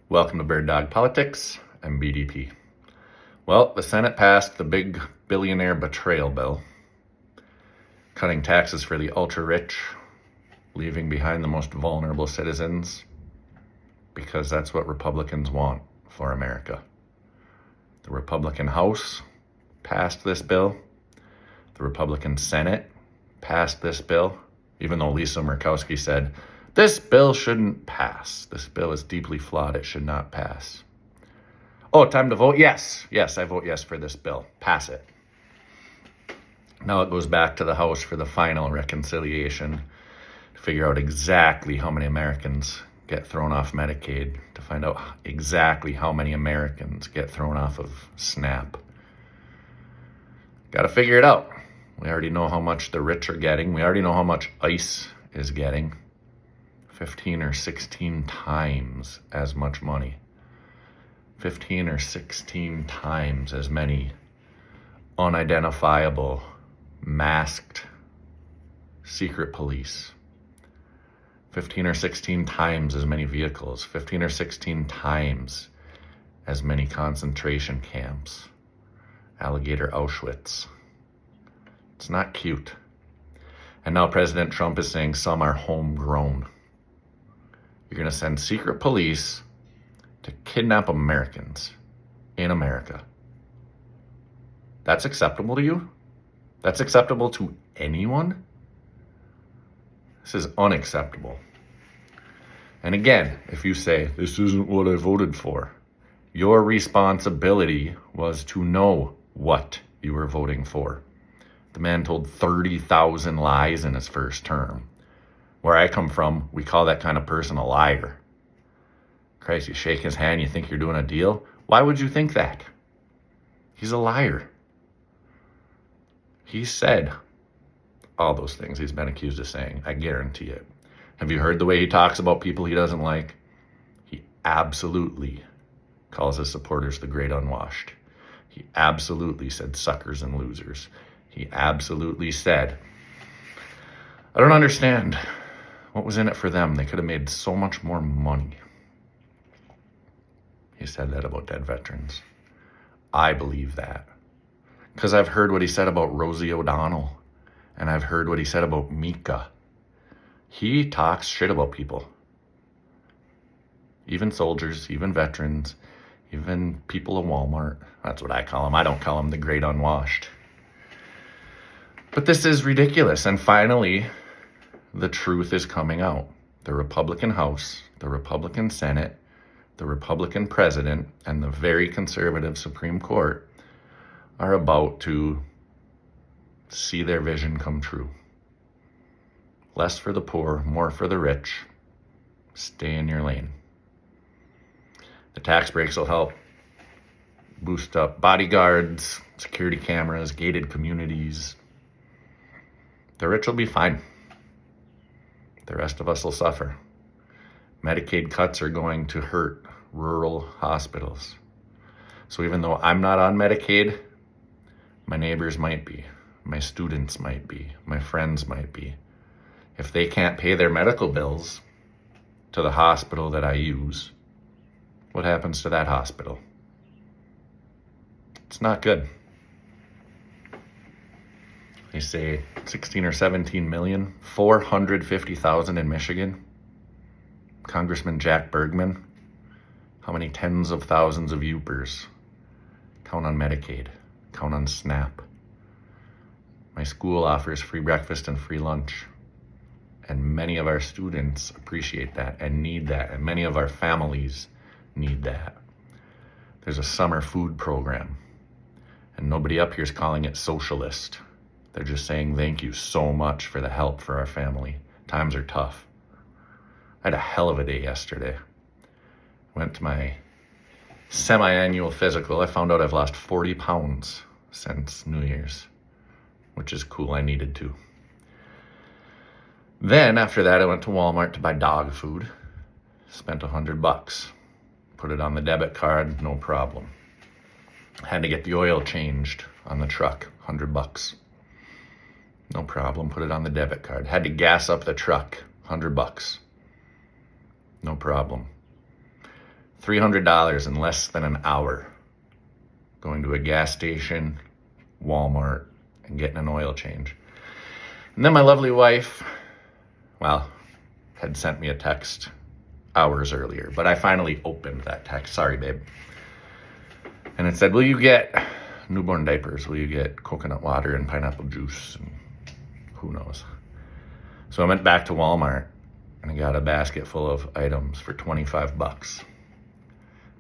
Welcome to Bird Dog Politics. I'm BDP. Well, the Senate passed the big billionaire betrayal bill, cutting taxes for the ultra-rich, leaving behind the most vulnerable citizens, because that's what Republicans want for America. The Republican House passed this bill. The Republican Senate passed this bill, even though Lisa Murkowski said, this bill shouldn't pass. This bill is deeply flawed. It should not pass. Oh, time to vote? Yes. Yes, I vote yes for this bill. Pass it. Now it goes back to the House for the final reconciliation to figure out exactly how many Americans get thrown off Medicaid, to find out exactly how many Americans get thrown off of SNAP. Got to figure it out. We already know how much the rich are getting. We already know how much ICE is getting. 15 or 16 times as much money. 15 or 16 times as many unidentifiable, masked secret police. 15 or 16 times as many vehicles. 15 or 16 times as many concentration camps. Alligator Auschwitz. It's not cute. And now President Trump is saying some are homegrown. You're going to send secret police to kidnap Americans in America. That's acceptable to you? That's acceptable to anyone? This is unacceptable. And again, if you say, this isn't what I voted for, your responsibility was to know what you were voting for. The man told 30,000 lies in his first term. Where I come from, we call that kind of person a liar. Christ, you shake his hand, you think you're doing a deal? Why would you think that? He's a liar. He said all those things he's been accused of saying. I guarantee it. Have you heard the way he talks about people he doesn't like? He absolutely calls his supporters the great unwashed. He absolutely said suckers and losers. He absolutely said, I don't understand. What was in it for them? They could have made so much more money. He said that about dead veterans. I believe that. Because I've heard what he said about Rosie O'Donnell. And I've heard what he said about Mika. He talks shit about people. Even soldiers, even veterans, even people at Walmart. That's what I call them. I don't call them the great unwashed. But this is ridiculous. And finally, the truth is coming out. The Republican House, the Republican Senate, the Republican President, and the very conservative Supreme Court are about to see their vision come true. Less for the poor, more for the rich. Stay in your lane. The tax breaks will help boost up bodyguards, security cameras, gated communities. The rich will be fine. The rest of us will suffer. Medicaid cuts are going to hurt rural hospitals. So even though I'm not on Medicaid, my neighbors might be, my students might be, my friends might be. If they can't pay their medical bills to the hospital that I use, what happens to that hospital? It's not good. They say 16 or 17 million, 450,000 in Michigan. Congressman Jack Bergman, how many tens of thousands of Yoopers count on Medicaid, count on SNAP? My school offers free breakfast and free lunch. And many of our students appreciate that and need that. And many of our families need that. There's a summer food program. And nobody up here is calling it socialist. They're just saying thank you so much for the help for our family. Times are tough. I had a hell of a day yesterday. Went to my semi-annual physical. I found out I've lost 40 pounds since New Year's, which is cool. I needed to. Then after that, I went to Walmart to buy dog food. Spent $100. Put it on the debit card, no problem. Had to get the oil changed on the truck, $100. No problem, put it on the debit card. Had to gas up the truck, $100. No problem. $300 in less than an hour going to a gas station, Walmart, and getting an oil change. And then my lovely wife, well, had sent me a text hours earlier, but I finally opened that text. Sorry, babe. And it said, will you get newborn diapers? Will you get coconut water and pineapple juice? And who knows? So I went back to Walmart and I got a basket full of items for $25.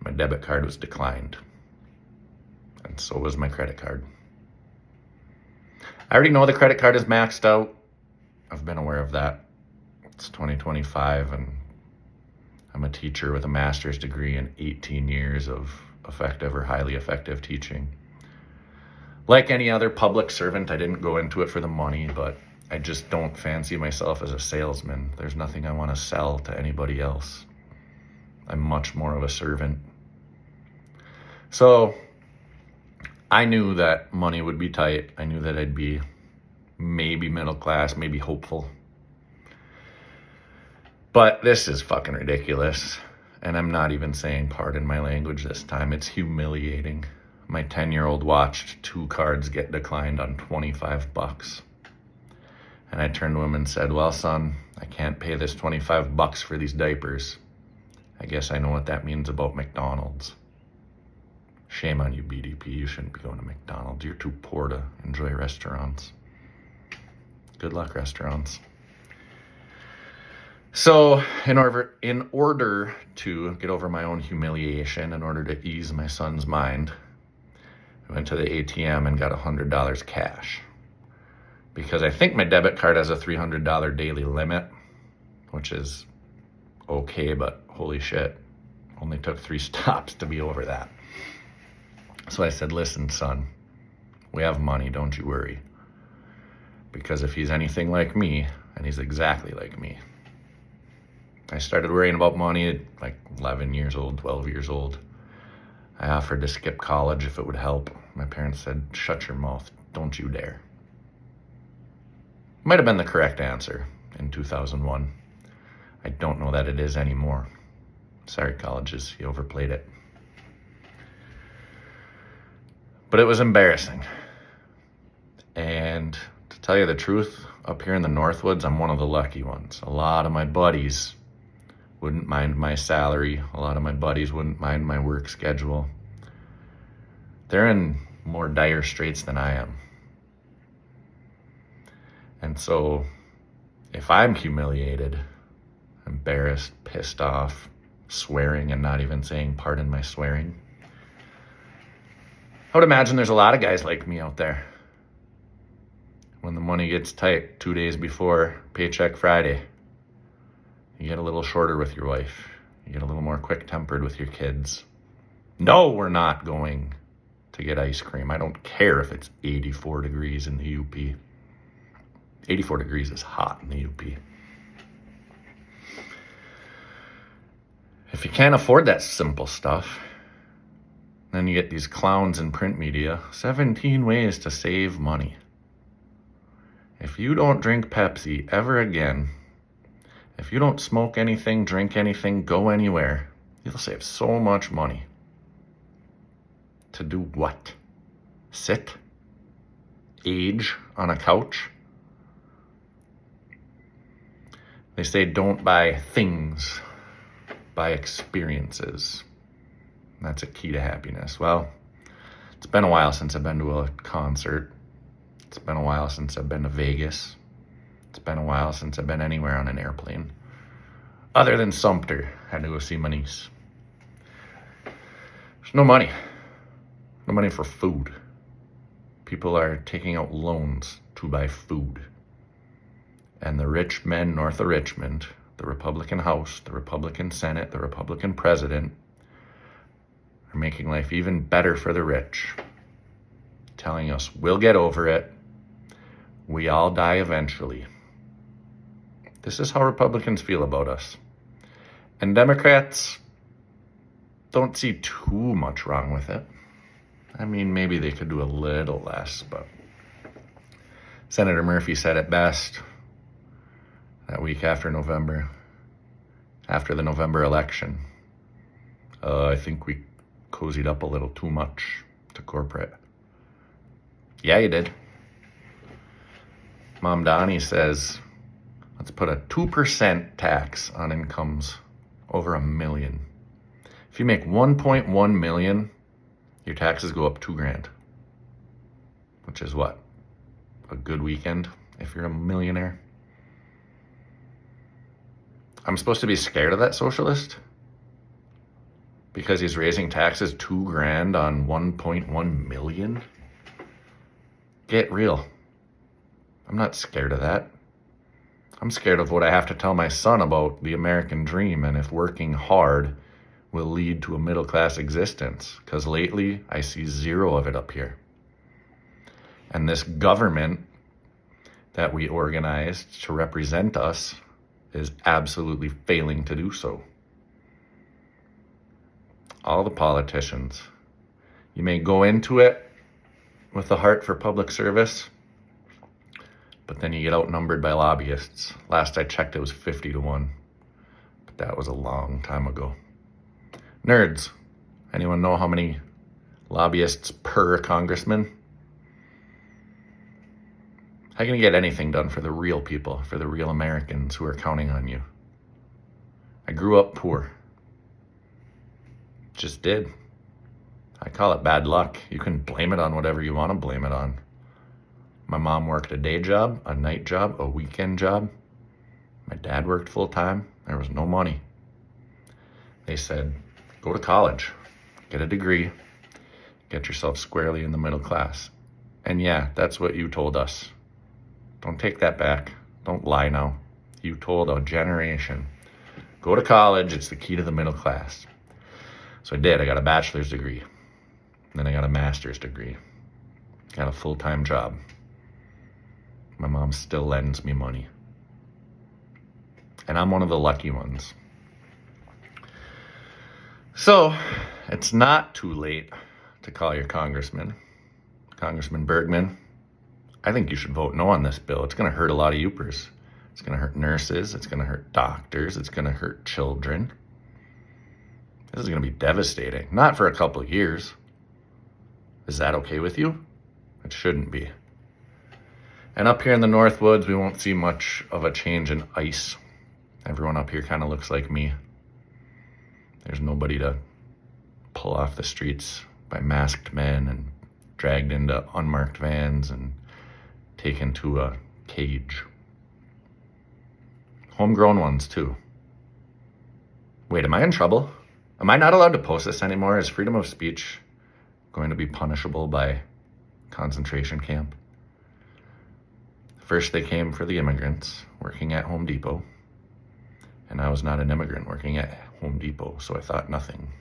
My debit card was declined. And so was my credit card. I already know the credit card is maxed out. I've been aware of that. It's 2025 and I'm a teacher with a master's degree and 18 years of effective or highly effective teaching. Like any other public servant, I didn't go into it for the money, but I just don't fancy myself as a salesman. There's nothing I want to sell to anybody else. I'm much more of a servant. So I knew that money would be tight. I knew that I'd be maybe middle class, maybe hopeful. But this is fucking ridiculous. And I'm not even saying pardon my language this time. It's humiliating. My 10-year-old watched 2 cards get declined on $25. And I turned to him and said, well, son, I can't pay this $25 for these diapers. I guess I know what that means about McDonald's. Shame on you, BDP. You shouldn't be going to McDonald's. You're too poor to enjoy restaurants. Good luck, restaurants. So in order to get over my own humiliation, in order to ease my son's mind, I went to the ATM and got $100 cash. Because I think my debit card has a $300 daily limit, which is okay, but holy shit, only took 3 stops to be over that. So I said, listen, son, we have money, don't you worry. Because if he's anything like me, and he's exactly like me, I started worrying about money at like 11 years old, 12 years old. I offered to skip college if it would help. My parents said, shut your mouth, don't you dare. Might have been the correct answer in 2001. I don't know that it is anymore. Sorry, colleges, you overplayed it. But it was embarrassing. And to tell you the truth, up here in the Northwoods, I'm one of the lucky ones. A lot of my buddies wouldn't mind my salary. A lot of my buddies wouldn't mind my work schedule. They're in more dire straits than I am. And so if I'm humiliated, embarrassed, pissed off, swearing and not even saying pardon my swearing, I would imagine there's a lot of guys like me out there. When the money gets tight 2 days before Paycheck Friday, you get a little shorter with your wife. You get a little more quick-tempered with your kids. No, we're not going to get ice cream. I don't care if it's 84 degrees in the UP. 84 degrees is hot in the UP. If you can't afford that simple stuff, then you get these clowns in print media, 17 ways to save money. If you don't drink Pepsi ever again, if you don't smoke anything, drink anything, go anywhere, you'll save so much money. To do what? Sit? Age on a couch? They say don't buy things, buy experiences. That's a key to happiness. Well, it's been a while since I've been to a concert. It's been a while since I've been to Vegas. It's been a while since I've been anywhere on an airplane. Other than Sumter, had to go see my niece. There's no money. No money for food. People are taking out loans to buy food. And the rich men north of Richmond, the Republican House, the Republican Senate, the Republican President, are making life even better for the rich. Telling us we'll get over it. We all die eventually. This is how Republicans feel about us. And Democrats don't see too much wrong with it. I mean, maybe they could do a little less, but Senator Murphy said it best that week after the November election. I think we cozied up a little too much to corporate. Yeah, you did. Mom Donnie says, let's put a 2% tax on incomes over $1 million. If you make 1.1 million, your taxes go up $2,000, which is what? A good weekend if you're a millionaire. I'm supposed to be scared of that socialist because he's raising taxes $2,000 on 1.1 million. Get real. I'm not scared of that. I'm scared of what I have to tell my son about the American dream and if working hard will lead to a middle-class existence, because lately I see zero of it up here. And this government that we organized to represent us is absolutely failing to do so. All the politicians, you may go into it with a heart for public service, but then you get outnumbered by lobbyists. Last I checked, it was 50-1, but that was a long time ago. Nerds, anyone know how many lobbyists per congressman? How can you get anything done for the real people, for the real Americans who are counting on you? I grew up poor. Just did. I call it bad luck. You can blame it on whatever you want to blame it on. My mom worked a day job, a night job, a weekend job. My dad worked full time. There was no money. They said, go to college, get a degree, get yourself squarely in the middle class. And yeah, that's what you told us. Don't take that back. Don't lie now. You told a generation, go to college, it's the key to the middle class. So I did. I got a bachelor's degree. Then I got a master's degree. Got a full-time job. My mom still lends me money. And I'm one of the lucky ones. So, it's not too late to call your congressman. Congressman Bergman, I think you should vote no on this bill. It's going to hurt a lot of youpers. It's going to hurt nurses. It's going to hurt doctors. It's going to hurt children. This is going to be devastating. Not for a couple of years. Is that okay with you? It shouldn't be. And up here in the Northwoods, we won't see much of a change in ice. Everyone up here kind of looks like me. There's nobody to pull off the streets by masked men and dragged into unmarked vans and taken to a cage. Homegrown ones, too. Wait, am I in trouble? Am I not allowed to post this anymore? Is freedom of speech going to be punishable by concentration camp? First, they came for the immigrants working at Home Depot. And I was not an immigrant working at Home Depot, so I thought nothing.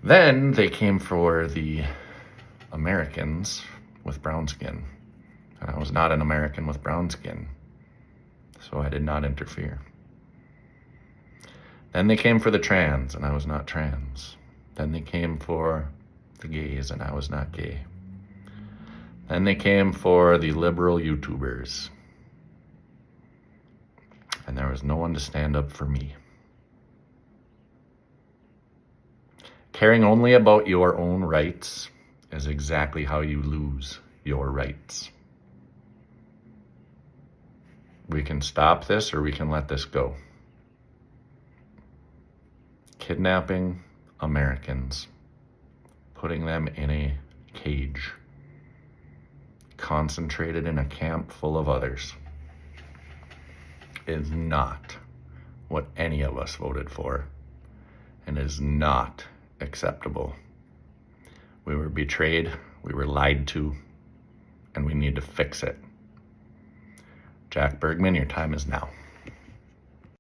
Then they came for the Americans with brown skin. And I was not an American with brown skin, so I did not interfere. Then they came for the trans, and I was not trans. Then they came for the gays, and I was not gay. Then they came for the liberal YouTubers. And there was no one to stand up for me. Caring only about your own rights is exactly how you lose your rights. We can stop this or we can let this go. Kidnapping Americans, putting them in a cage, concentrated in a camp full of others, is not what any of us voted for and is not acceptable. We were betrayed, we were lied to, and we need to fix it. Jack Bergman, your time is now.